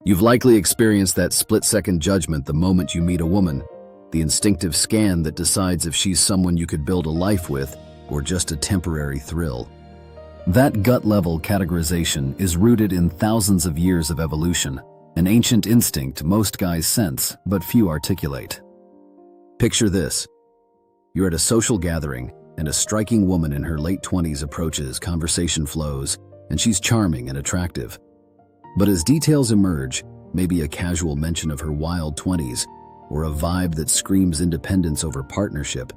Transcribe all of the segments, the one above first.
You've likely experienced that split-second judgment the moment you meet a woman, the instinctive scan that decides if she's someone you could build a life with or just a temporary thrill. That gut-level categorization is rooted in thousands of years of evolution, an ancient instinct most guys sense but few articulate. Picture this. You're at a social gathering, and a striking woman in her late 20s approaches, conversation flows, and she's charming and attractive. But as details emerge, maybe a casual mention of her wild 20s, or a vibe that screams independence over partnership,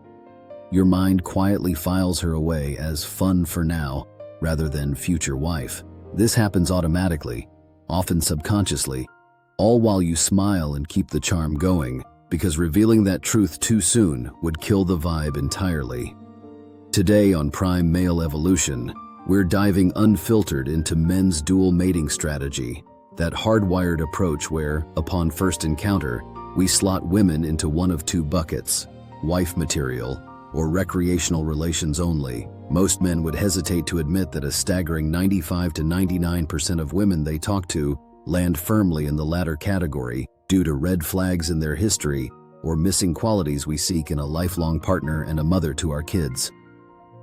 your mind quietly files her away as fun for now, rather than future wife. This happens automatically, often subconsciously, all while you smile and keep the charm going, because revealing that truth too soon would kill the vibe entirely. Today on Prime Male Evolution, we're diving unfiltered into men's dual mating strategy, that hardwired approach where, upon first encounter, we slot women into one of two buckets, wife material or recreational relations only. Most men would hesitate to admit that a staggering 95 to 99% of women they talk to land firmly in the latter category due to red flags in their history or missing qualities we seek in a lifelong partner and a mother to our kids.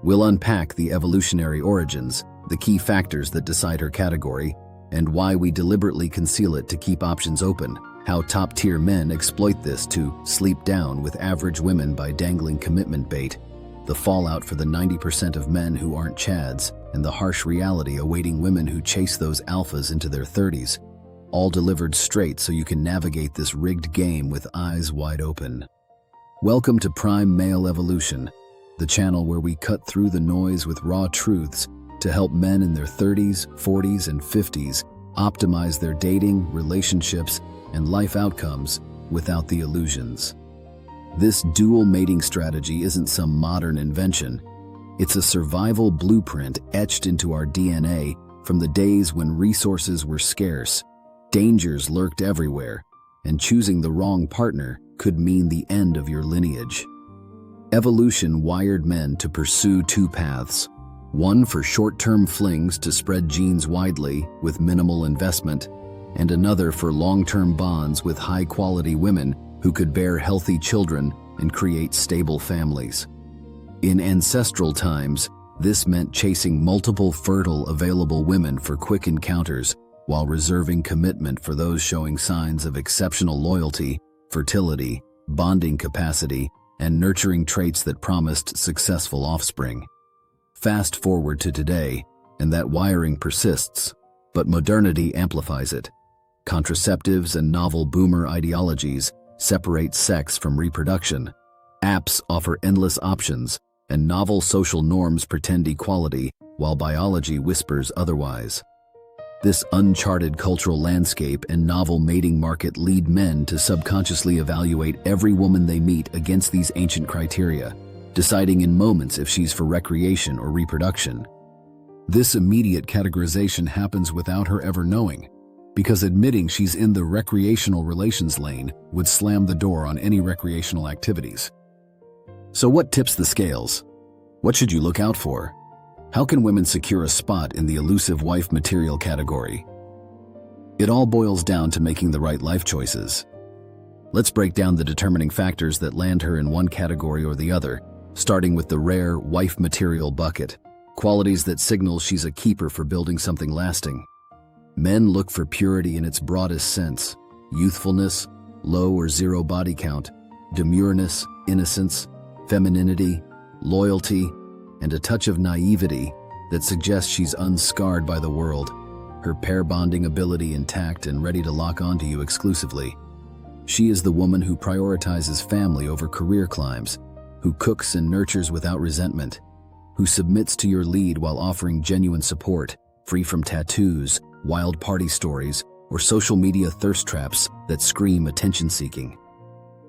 We'll unpack the evolutionary origins, the key factors that decide her category, and why we deliberately conceal it to keep options open, how top-tier men exploit this to sleep down with average women by dangling commitment bait, the fallout for the 90% of men who aren't chads, and the harsh reality awaiting women who chase those alphas into their 30s, all delivered straight so you can navigate this rigged game with eyes wide open. Welcome to Prime Male Evolution, the channel where we cut through the noise with raw truths to help men in their 30s, 40s, and 50s optimize their dating, relationships, and life outcomes without the illusions. This dual mating strategy isn't some modern invention. It's a survival blueprint etched into our DNA from the days when resources were scarce, dangers lurked everywhere, and choosing the wrong partner could mean the end of your lineage. Evolution wired men to pursue two paths, one for short-term flings to spread genes widely with minimal investment, and another for long-term bonds with high-quality women who could bear healthy children and create stable families. In ancestral times, this meant chasing multiple fertile, available women for quick encounters while reserving commitment for those showing signs of exceptional loyalty, fertility, bonding capacity, and nurturing traits that promised successful offspring. Fast forward to today, and that wiring persists, but modernity amplifies it. Contraceptives and novel boomer ideologies separate sex from reproduction. Apps offer endless options, and novel social norms pretend equality while biology whispers otherwise. This uncharted cultural landscape and novel mating market lead men to subconsciously evaluate every woman they meet against these ancient criteria, deciding in moments if she's for recreation or reproduction. This immediate categorization happens without her ever knowing, because admitting she's in the recreational relations lane would slam the door on any recreational activities. So what tips the scales? What should you look out for? How can women secure a spot in the elusive wife material category? It all boils down to making the right life choices. Let's break down the determining factors that land her in one category or the other, starting with the rare wife material bucket, qualities that signal she's a keeper for building something lasting. Men look for purity in its broadest sense: youthfulness, low or zero body count, demureness, innocence, femininity, loyalty, and a touch of naivety that suggests she's unscarred by the world, her pair bonding ability intact and ready to lock onto you exclusively. She is the woman who prioritizes family over career climbs, who cooks and nurtures without resentment, who submits to your lead while offering genuine support, free from tattoos, wild party stories, or social media thirst traps that scream attention-seeking.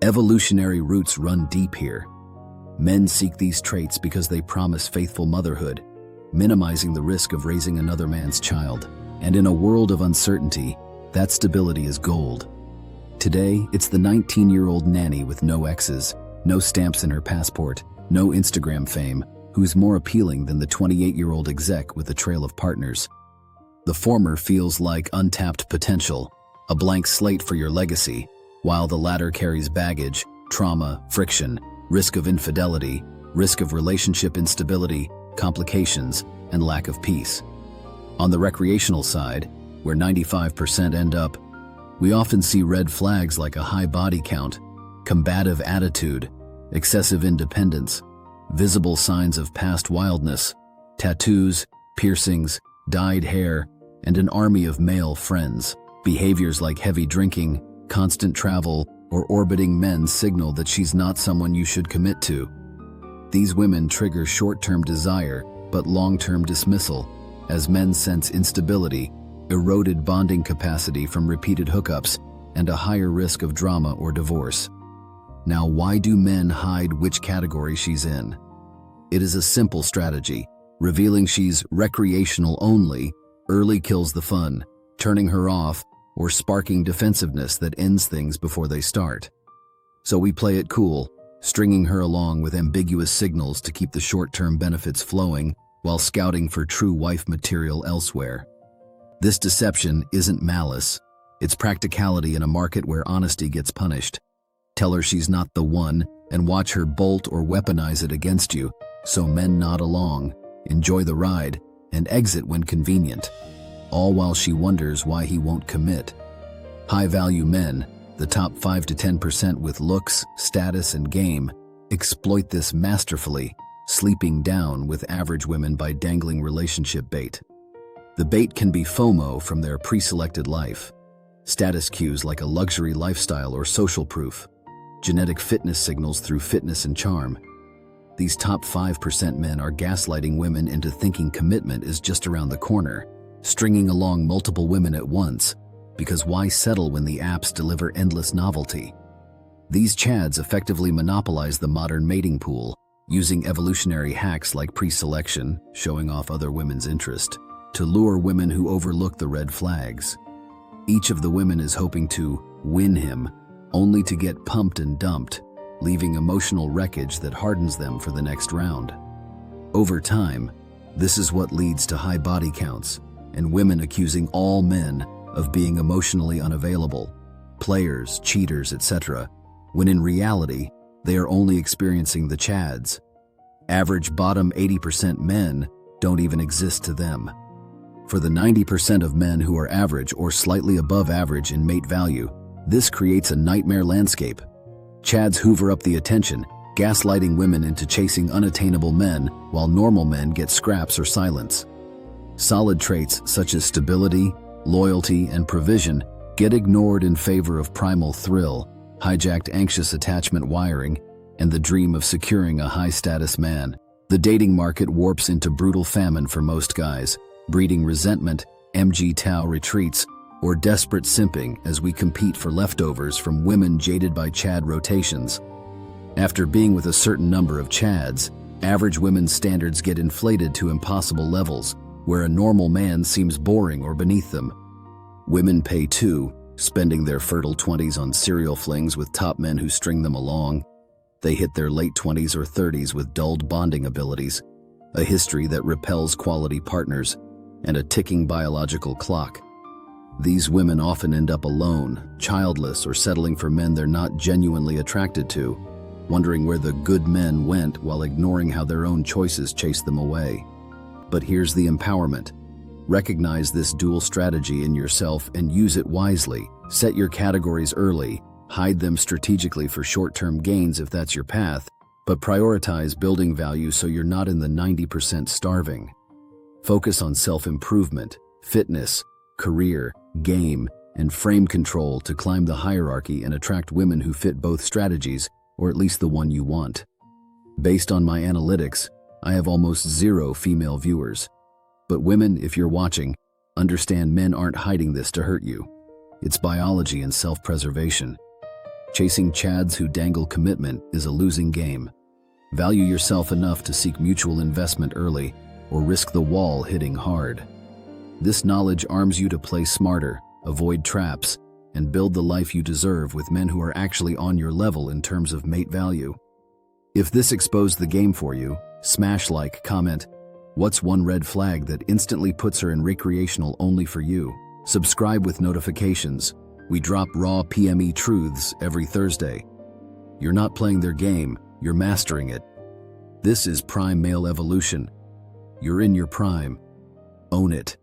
Evolutionary roots run deep here. Men seek these traits because they promise faithful motherhood, minimizing the risk of raising another man's child. And in a world of uncertainty, that stability is gold. Today, it's the 19-year-old nanny with no exes, no stamps in her passport, no Instagram fame, who's more appealing than the 28-year-old exec with a trail of partners. The former feels like untapped potential, a blank slate for your legacy, while the latter carries baggage, trauma, friction, risk of infidelity, risk of relationship instability, complications, and lack of peace. On the recreational side, where 95% end up, we often see red flags like a high body count, combative attitude, excessive independence, visible signs of past wildness, tattoos, piercings, dyed hair, and an army of male friends. Behaviors like heavy drinking, constant travel, or orbiting men signal that she's not someone you should commit to. These women trigger short-term desire, but long-term dismissal, as men sense instability, eroded bonding capacity from repeated hookups, and a higher risk of drama or divorce. Now, why do men hide which category she's in? It is a simple strategy. Revealing she's recreational only early kills the fun, turning her off or sparking defensiveness that ends things before they start. So we play it cool, stringing her along with ambiguous signals to keep the short-term benefits flowing while scouting for true wife material elsewhere. This deception isn't malice, it's practicality in a market where honesty gets punished. Tell her she's not the one and watch her bolt or weaponize it against you, so men nod along, enjoy the ride, and exit when convenient, all while she wonders why he won't commit. High-value men, the top 5 to 10% with looks, status, and game, exploit this masterfully, sleeping down with average women by dangling relationship bait. The bait can be FOMO from their pre-selected life, status cues like a luxury lifestyle or social proof, genetic fitness signals through fitness and charm. These top 5% men are gaslighting women into thinking commitment is just around the corner, stringing along multiple women at once, because why settle when the apps deliver endless novelty? These chads effectively monopolize the modern mating pool, using evolutionary hacks like pre-selection, showing off other women's interest, to lure women who overlook the red flags. Each of the women is hoping to win him, only to get pumped and dumped, leaving emotional wreckage that hardens them for the next round. Over time, this is what leads to high body counts, and women accusing all men of being emotionally unavailable, players, cheaters, etc., when in reality, they are only experiencing the chads. Average bottom 80% men don't even exist to them. For the 90% of men who are average or slightly above average in mate value, this creates a nightmare landscape. Chads hoover up the attention, gaslighting women into chasing unattainable men while normal men get scraps or silence. Solid traits such as stability, loyalty, and provision get ignored in favor of primal thrill, hijacked anxious attachment wiring, and the dream of securing a high-status man. The dating market warps into brutal famine for most guys, breeding resentment, MGTOW retreats, or desperate simping as we compete for leftovers from women jaded by chad rotations. After being with a certain number of chads, average women's standards get inflated to impossible levels, where a normal man seems boring or beneath them. Women pay too, spending their fertile 20s on serial flings with top men who string them along. They hit their late 20s or 30s with dulled bonding abilities, a history that repels quality partners, and a ticking biological clock. These women often end up alone, childless, or settling for men they're not genuinely attracted to, wondering where the good men went while ignoring how their own choices chased them away. But here's the empowerment. Recognize this dual strategy in yourself and use it wisely. Set your categories early, hide them strategically for short-term gains if that's your path, but prioritize building value so you're not in the 90% starving. Focus on self-improvement, fitness, career, game, and frame control to climb the hierarchy and attract women who fit both strategies, or at least the one you want. Based on my analytics, I have almost zero female viewers. But women, if you're watching, understand men aren't hiding this to hurt you. It's biology and self-preservation. Chasing chads who dangle commitment is a losing game. Value yourself enough to seek mutual investment early, or risk the wall hitting hard. This knowledge arms you to play smarter, avoid traps, and build the life you deserve with men who are actually on your level in terms of mate value. If this exposed the game for you, smash like, comment, what's one red flag that instantly puts her in recreational only for you? Subscribe with notifications, We drop raw PME truths every Thursday. You're not playing their game, you're mastering it. This is prime male evolution. You're in your prime. Own it.